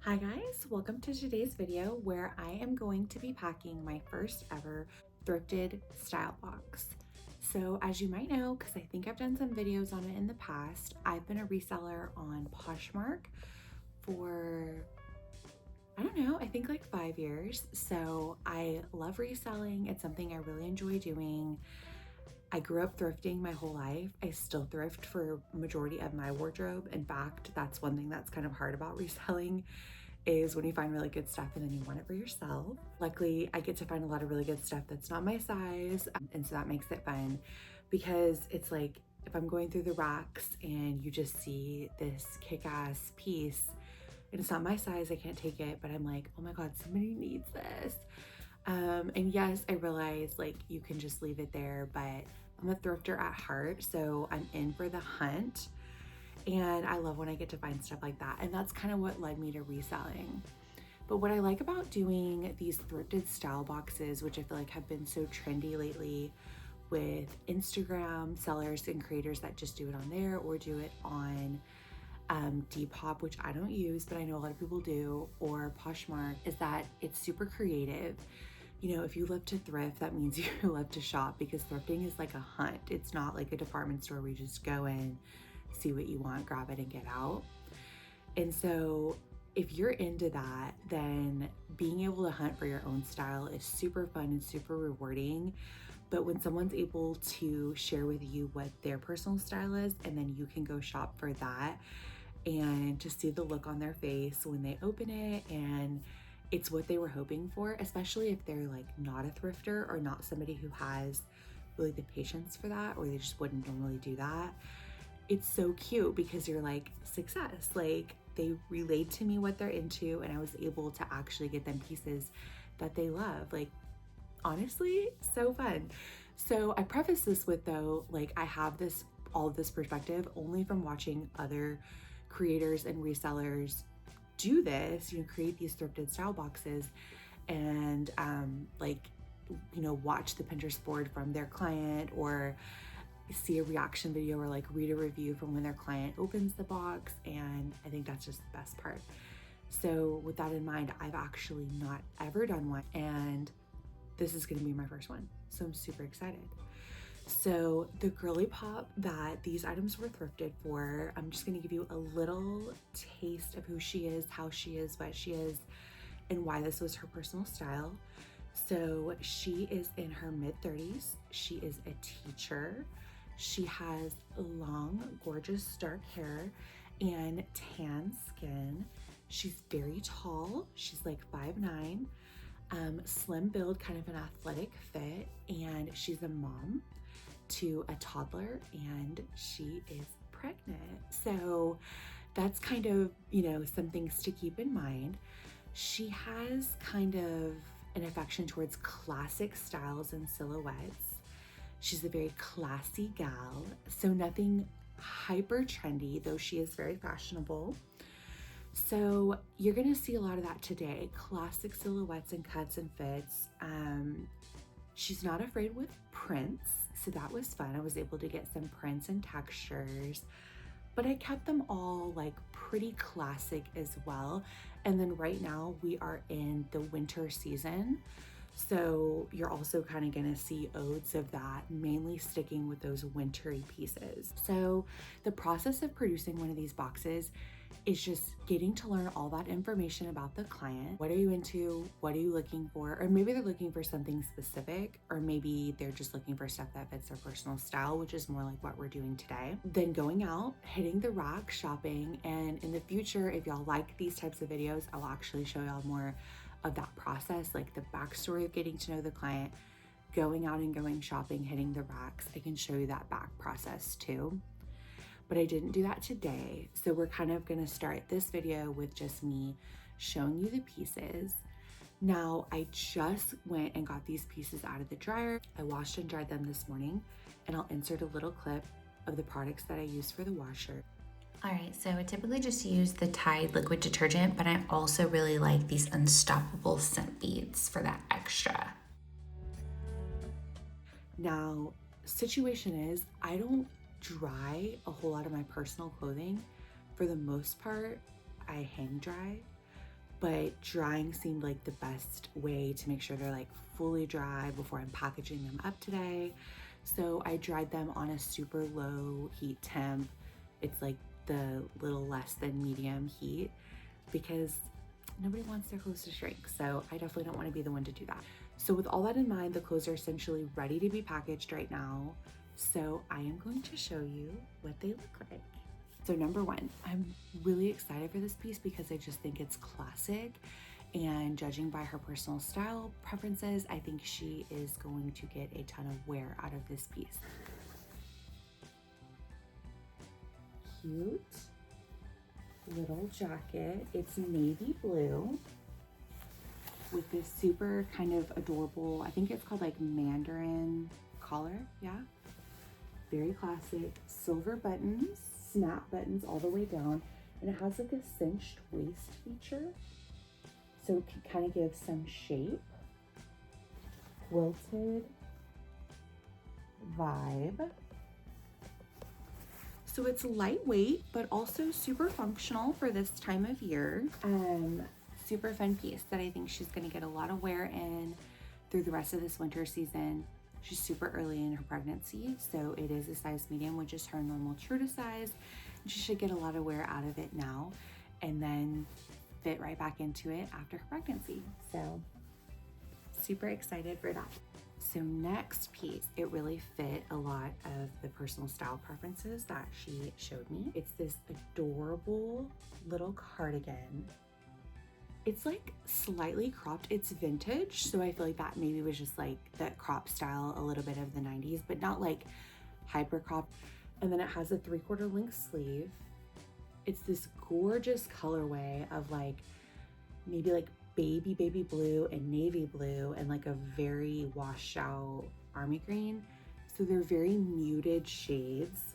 Hi guys, welcome to today's video where I am going to be packing my first ever thrifted style box. So as you might know, because I think I've done some videos on it in the past, I've been a reseller on Poshmark for, I don't know, I think like 5 years. So I love reselling. It's something I really enjoy doing. I grew up thrifting my whole life. I still thrift for majority of my wardrobe. In fact, that's one thing that's kind of hard about reselling is when you find really good stuff and then you want it for yourself. Luckily, I get to find a lot of really good stuff that's not my size. And so that makes it fun because it's like, if I'm going through the racks and you just see this kick-ass piece and it's not my size, I can't take it, but I'm like, oh my God, somebody needs this. And yes, I realize like you can just leave it there, but I'm a thrifter at heart, so I'm in for the hunt. And I love when I get to find stuff like that. And that's kind of what led me to reselling. But what I like about doing these thrifted style boxes, which I feel like have been so trendy lately with Instagram sellers and creators that just do it on there or do it on Depop, which I don't use, but I know a lot of people do, or Poshmark, is that it's super creative. You know, if you love to thrift, that means you love to shop because thrifting is like a hunt. It's not like a department store where you just go in, see what you want, grab it and get out. And so if you're into that, then being able to hunt for your own style is super fun and super rewarding. But when someone's able to share with you what their personal style is, and then you can go shop for that and to see the look on their face when they open it and it's what they were hoping for, especially if they're like not a thrifter or not somebody who has really the patience for that, or they just wouldn't normally do that. It's so cute because you're like, success, like they relayed to me what they're into and I was able to actually get them pieces that they love. Like, honestly, so fun. So I preface this with though, like I have all of this perspective only from watching other creators and resellers do this, create these thrifted style boxes and watch the Pinterest board from their client or see a reaction video or like read a review from when their client opens the box. And I think that's just the best part. So with that in mind, I've actually not ever done one and this is gonna be my first one. So I'm super excited. So the girly pop that these items were thrifted for, I'm just gonna give you a little taste of who she is, how she is, what she is, and why this was her personal style. So she is in her mid-30s. She is a teacher. She has long, gorgeous dark hair and tan skin. She's very tall. She's like 5'9", slim build, kind of an athletic fit, and she's a mom to a toddler and she is pregnant. So that's kind of, some things to keep in mind. She has kind of an affection towards classic styles and silhouettes. She's a very classy gal, so nothing hyper trendy, though she is very fashionable. So you're gonna see a lot of that today, classic silhouettes and cuts and fits. She's not afraid with prints, so that was fun. I was able to get some prints and textures, but I kept them all like pretty classic as well. And then right now we are in the winter season. So you're also kind of gonna see odes of that, mainly sticking with those wintry pieces. So the process of producing one of these boxes is just getting to learn all that information about the client. What are you into? What are you looking for? Or maybe they're looking for something specific, or maybe they're just looking for stuff that fits their personal style, which is more like what we're doing today. Then going out, hitting the rack, shopping, and in the future, if y'all like these types of videos, I'll actually show y'all more of that process, like the backstory of getting to know the client, going out and going shopping, hitting the racks. I can show you that back process too. But I didn't do that today. So we're kind of gonna start this video with just me showing you the pieces. Now, I just went and got these pieces out of the dryer. I washed and dried them this morning, and I'll insert a little clip of the products that I used for the washer. All right, so I typically just use the Tide liquid detergent, but I also really like these Unstoppable scent beads for that extra. Now, situation is, I don't dry a whole lot of my personal clothing. For the most part, I hang dry. but drying seemed like the best way to make sure they're like fully dry before I'm packaging them up today. So I dried them on a super low heat temp. It's like the little less than medium heat, because nobody wants their clothes to shrink. So I definitely don't want to be the one to do that. So with all that in mind, the clothes are essentially ready to be packaged right now. So I am going to show you what they look like. So number one, I'm really excited for this piece because I just think it's classic, and judging by her personal style preferences, I think she is going to get a ton of wear out of this piece. Cute little jacket. It's navy blue with this super kind of adorable, I think it's called like Mandarin collar. Yeah, very classic. Silver buttons, snap buttons all the way down, and it has like a cinched waist feature, so it can kind of give some shape. Quilted vibe. So it's lightweight, but also super functional for this time of year. Super fun piece that I think she's gonna get a lot of wear in through the rest of this winter season. She's super early in her pregnancy, so it is a size medium, which is her normal true to size. And she should get a lot of wear out of it now and then fit right back into it after her pregnancy. So super excited for that. So next piece, it really fit a lot of the personal style preferences that she showed me. It's this adorable little cardigan. It's like slightly cropped. It's vintage, so I feel like that maybe was just like that crop style, a little bit of the 90s, but not like hyper cropped. And then it has a 3/4 length sleeve. It's this gorgeous colorway of like maybe like baby blue and navy blue and like a very washed out army green. So they're very muted shades.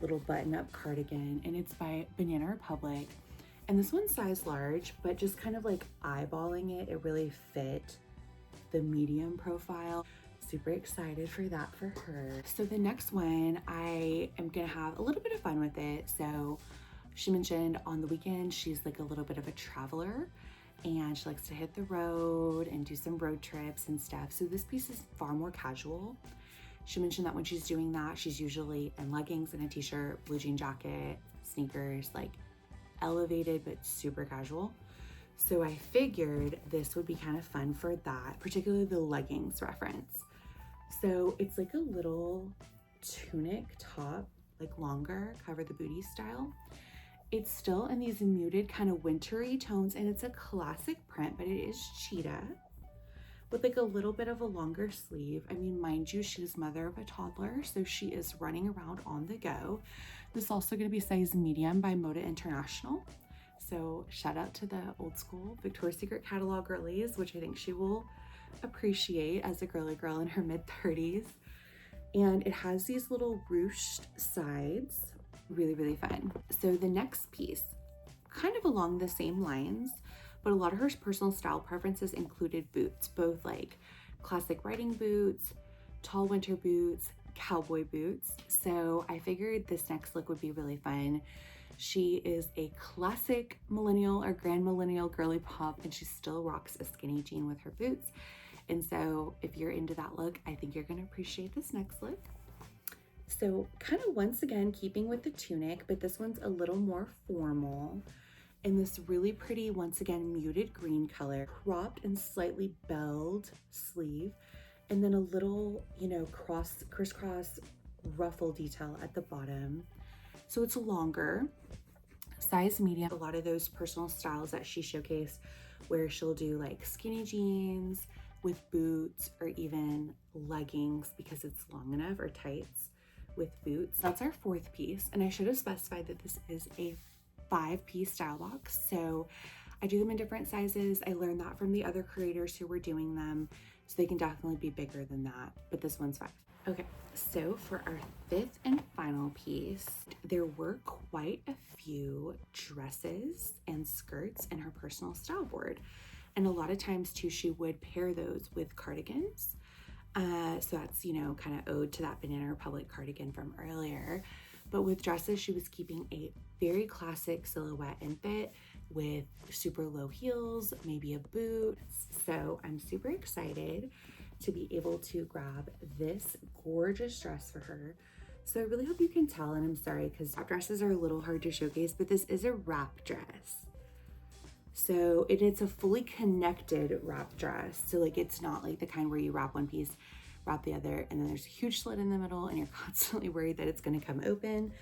Little button up cardigan, and it's by Banana Republic. And this one's size large, but just kind of like eyeballing it, it really fit the medium profile. Super excited for that for her. So the next one, I am gonna have a little bit of fun with it. So she mentioned on the weekend, she's like a little bit of a traveler and she likes to hit the road and do some road trips and stuff. So this piece is far more casual. She mentioned that when she's doing that, she's usually in leggings and a t-shirt, blue jean jacket, sneakers, like elevated but super casual. So I figured this would be kind of fun for that, particularly the leggings reference. So it's like a little tunic top, like longer, cover the booty style. It's still in these muted kind of wintry tones, and it's a classic print, but it is cheetah with like a little bit of a longer sleeve. I mean, mind you, she's mother of a toddler, so she is running around on the go. This is also going to be size medium by Moda International. So shout out to the old school Victoria's Secret catalog girlies, which I think she will appreciate as a girly girl in her mid-30s. And it has these little ruched sides, really fun. So the next piece, kind of along the same lines, but a lot of her personal style preferences included boots, both like classic riding boots, tall winter boots, cowboy boots. So I figured this next look would be really fun. She is a classic millennial or grand millennial girly pop, and she still rocks a skinny jean with her boots. And so if you're into that look, I think you're gonna appreciate this next look. So kind of once again, keeping with the tunic, but this one's a little more formal. In this really pretty, once again, muted green color, cropped and slightly belled sleeve, and then a little, you know, crisscross ruffle detail at the bottom. So it's longer, size medium. A lot of those personal styles that she showcased where she'll do like skinny jeans with boots or even leggings because it's long enough, or tights with boots. That's our fourth piece. And I should have specified that this is a 5-piece style box. So I do them in different sizes. I learned that from the other creators who were doing them. So they can definitely be bigger than that, but this one's 5. Okay, so for our 5th and final piece, there were quite a few dresses and skirts in her personal style board. And a lot of times too, she would pair those with cardigans. So that's, you know, kind of ode to that Banana Republic cardigan from earlier. But with dresses, she was keeping a very classic silhouette and fit. with super low heels, maybe a boot. So I'm super excited to be able to grab this gorgeous dress for her. So I really hope you can tell, and I'm sorry because wrap dresses are a little hard to showcase, but this is a wrap dress. So it's a fully connected wrap dress. So like it's not like the kind where you wrap one piece, wrap the other, and then there's a huge slit in the middle and you're constantly worried that it's gonna come open.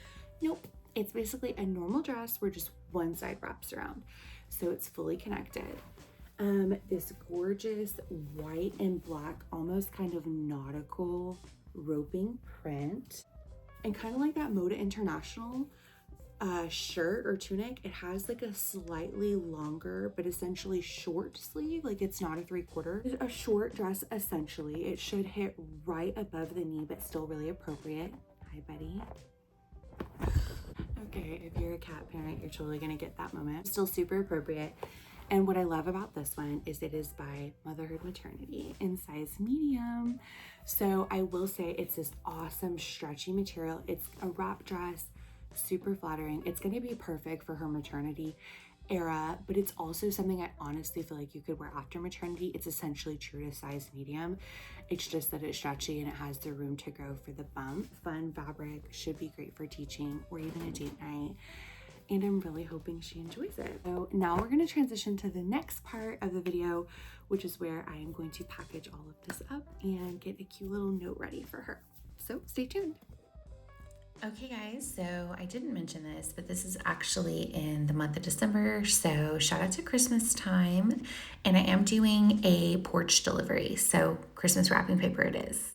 Nope, it's basically a normal dress where just one side wraps around. So it's fully connected. This gorgeous white and black, almost kind of nautical roping print. And kind of like that Moda International shirt or tunic, it has like a slightly longer but essentially short sleeve. Like it's not a 3/4. It's a short dress essentially. It should hit right above the knee but still really appropriate. Hi buddy. Okay, if you're a cat parent, you're totally gonna get that moment. Still super appropriate. And what I love about this one is it is by Motherhood Maternity in size medium. So I will say it's this awesome stretchy material. It's a wrap dress, super flattering. It's gonna be perfect for her maternity era, but it's also something I honestly feel like you could wear after maternity. It's essentially true to size medium. It's just that it's stretchy and it has the room to grow for the bump. Fun fabric, should be great for teaching or even a date night. And I'm really hoping she enjoys it. So now we're gonna transition to the next part of the video, which is where I am going to package all of this up and get a cute little note ready for her. So stay tuned. Okay guys, so I didn't mention this, but this is actually in the month of December, so shout out to Christmas time, and I am doing a porch delivery, so Christmas wrapping paper it is.